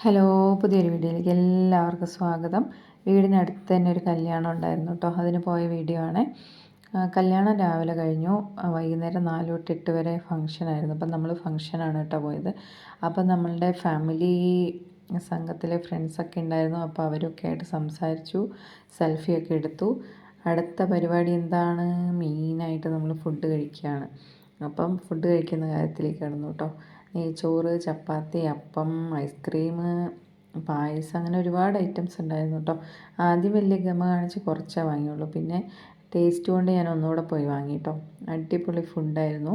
Hello, പുതിയൊരു വീഡിയോയിലേക്ക് എല്ലാവർക്കും സ്വാഗതം. വീടിനടുത്ത് തന്നെ ഒരു കല്യാണം ഉണ്ടായിരുന്നു കേട്ടോ. അതിന് പോയ വീഡിയോ ആണ്. കല്യാണം രാവിലെ കഴിഞ്ഞു. വൈകുന്നേരം 4 തൊട്ട് 8 വരെ ഫംഗ്ഷനായിരുന്നു. അപ്പം നമ്മൾ ഫംഗ്ഷനാണ് കേട്ടോ പോയത്. അപ്പം നമ്മളുടെ ഫാമിലി സംഘത്തിലെ ഫ്രണ്ട്സൊക്കെ ഉണ്ടായിരുന്നു. അപ്പോൾ അവരൊക്കെ ആയിട്ട് സംസാരിച്ചു, സെൽഫിയൊക്കെ എടുത്തു. അടുത്ത പരിപാടി എന്താണ്? മെയിനായിട്ട് നമ്മൾ ഫുഡ് കഴിക്കുകയാണ്. അപ്പം ഫുഡ് കഴിക്കുന്ന കാര്യത്തിലേക്ക് കടന്നു കേട്ടോ. നെയ്ച്ചോറ്, ചപ്പാത്തി, അപ്പം, ഐസ്ക്രീം, പായസം, അങ്ങനെ ഒരുപാട് ഐറ്റംസ് ഉണ്ടായിരുന്നു കേട്ടോ. ആദ്യം വലിയ ഗമ കാണിച്ച് കുറച്ചേ വാങ്ങിയുള്ളൂ. പിന്നെ ടേസ്റ്റ് കൊണ്ട് ഞാൻ ഒന്നുകൂടെ പോയി വാങ്ങി കേട്ടോ. അടിപൊളി ഫുഡായിരുന്നു.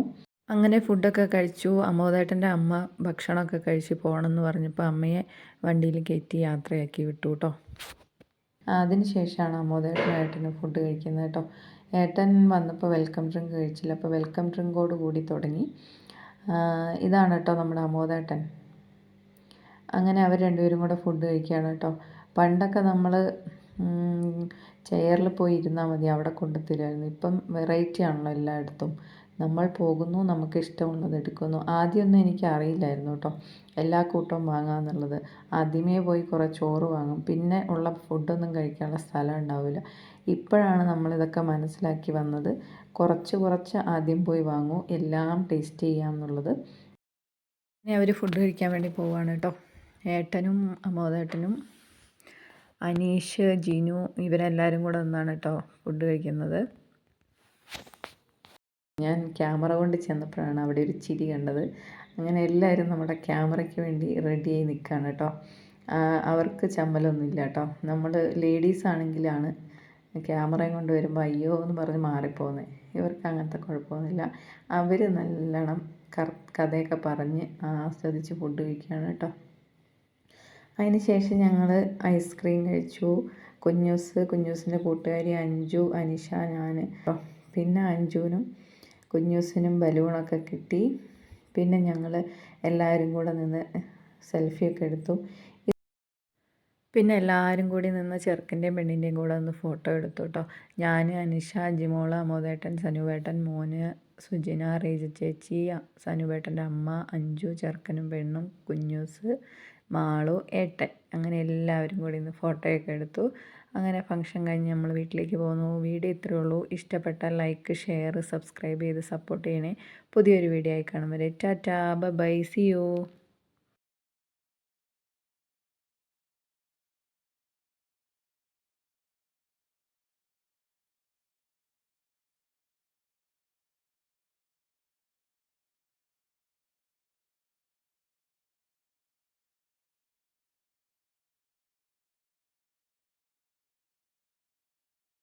അങ്ങനെ ഫുഡൊക്കെ കഴിച്ചു. അമ്മോദേട്ടൻ്റെ അമ്മ ഭക്ഷണമൊക്കെ കഴിച്ച് പോകണമെന്ന് പറഞ്ഞപ്പോൾ അമ്മയെ വണ്ടിയിൽ കയറ്റി യാത്രയാക്കി വിട്ടു കേട്ടോ. അതിന് ശേഷമാണ് അമ്മോദേട്ടനും ഫുഡ് കഴിക്കുന്നത് കേട്ടോ. ഏട്ടൻ വന്നപ്പോൾ വെൽക്കം ഡ്രിങ്ക് കഴിച്ചില്ല. അപ്പോൾ വെൽക്കം ഡ്രിങ്കോട് കൂടി തുടങ്ങി. ഇതാണ് കേട്ടോ നമ്മുടെ അമോദേട്ടൻ. അങ്ങനെ അവർ രണ്ടുപേരും കൂടെ ഫുഡ് കഴിക്കുകയാണ് കേട്ടോ. പണ്ടൊക്കെ നമ്മൾ ചെയറിൽ പോയി ഇരുന്നാൽ മതി, അവിടെ കൊണ്ടുത്തരുമായിരുന്നു. ഇപ്പം വെറൈറ്റി ആണല്ലോ എല്ലായിടത്തും. നമ്മൾ പോകുന്നു, നമുക്ക് ഇഷ്ടമുള്ളത് എടുക്കുന്നു. ആദ്യമൊന്നും എനിക്ക് അറിയില്ലായിരുന്നു കേട്ടോ എല്ലാ കൂട്ടവും വാങ്ങാമെന്നുള്ളത്. ആദ്യമേ പോയി കുറേ ചോറ് വാങ്ങും, പിന്നെ ഉള്ള ഫുഡൊന്നും കഴിക്കാനുള്ള സ്ഥലം ഉണ്ടാവില്ല. ഇപ്പോഴാണ് നമ്മളിതൊക്കെ മനസ്സിലാക്കി വന്നത്. കുറച്ച് ആദ്യം പോയി വാങ്ങൂ, എല്ലാം ടേസ്റ്റ് ചെയ്യാമെന്നുള്ളത്. ഇനി അവർ ഫുഡ് കഴിക്കാൻ വേണ്ടി പോവുകയാണ് കേട്ടോ. ഏട്ടനും അമ്മോദേട്ടനും അനീഷ്, ജിനു, ഇവരെല്ലാവരും കൂടെ ഒന്നാണ് കേട്ടോ ഫുഡ് കഴിക്കുന്നത്. ഞാൻ ക്യാമറ കൊണ്ട് ചെന്നപ്പോഴാണ് അവിടെ ഒരു ചിരി കണ്ടത്. അങ്ങനെ എല്ലാവരും നമ്മുടെ ക്യാമറയ്ക്ക് വേണ്ടി റെഡിയായി നിൽക്കുകയാണ് കേട്ടോ. അവർക്ക് ചമ്മലൊന്നുമില്ല കേട്ടോ. നമ്മൾ ലേഡീസ് ആണെങ്കിലാണ് ക്യാമറയും കൊണ്ട് വരുമ്പോൾ അയ്യോ എന്ന് പറഞ്ഞ് മാറിപ്പോകുന്നത്. ഇവർക്ക് അങ്ങനത്തെ കുഴപ്പമൊന്നുമില്ല. അവർ നല്ലോണം കഥയൊക്കെ പറഞ്ഞ് ആസ്വദിച്ച് ഫുഡ് കഴിക്കുകയാണ് കേട്ടോ. അതിന് ശേഷം ഞങ്ങൾ ഐസ്ക്രീം കഴിച്ചു. കുഞ്ഞൂസിൻ്റെ കൂട്ടുകാരി അഞ്ജു, അനിഷ, ഞാൻ. പിന്നെ അഞ്ജുവിനും കുഞ്ഞൂസിനും ബലൂണൊക്കെ കിട്ടി. പിന്നെ ഞങ്ങൾ എല്ലാവരും കൂടെ നിന്ന് സെൽഫിയൊക്കെ എടുത്തു. പിന്നെ എല്ലാവരും കൂടി നിന്ന് ചെറുക്കൻ്റെയും പെണ്ണിൻ്റെയും കൂടെ ഒന്ന് ഫോട്ടോ എടുത്തു കേട്ടോ. ഞാൻ, അനിഷ, ജിമോള, അമോദേട്ടൻ, സനുവേട്ടൻ, മോന്, സുജിന, റീജ ചേച്ചി, സനുവേട്ടൻ്റെ അമ്മ, അഞ്ജു, ചെറുക്കനും പെണ്ണും, കുഞ്ഞൂസ്, മാളു, ഏട്ടൻ, അങ്ങനെ എല്ലാവരും കൂടി ഇന്ന് ഫോട്ടോയൊക്കെ എടുത്തു. അങ്ങനെ ഫംഗ്ഷൻ കഴിഞ്ഞ് നമ്മൾ വീട്ടിലേക്ക് പോകുന്നു. വീഡിയോ ഇത്രയേ ഉള്ളൂ. ഇഷ്ടപ്പെട്ടാൽ ലൈക്ക്, ഷെയർ, സബ്സ്ക്രൈബ് ചെയ്ത് സപ്പോർട്ട് ചെയ്യണേ. പുതിയൊരു വീഡിയോ ആയി കാണും വരെ ടാറ്റാ, ബൈ, സി യു.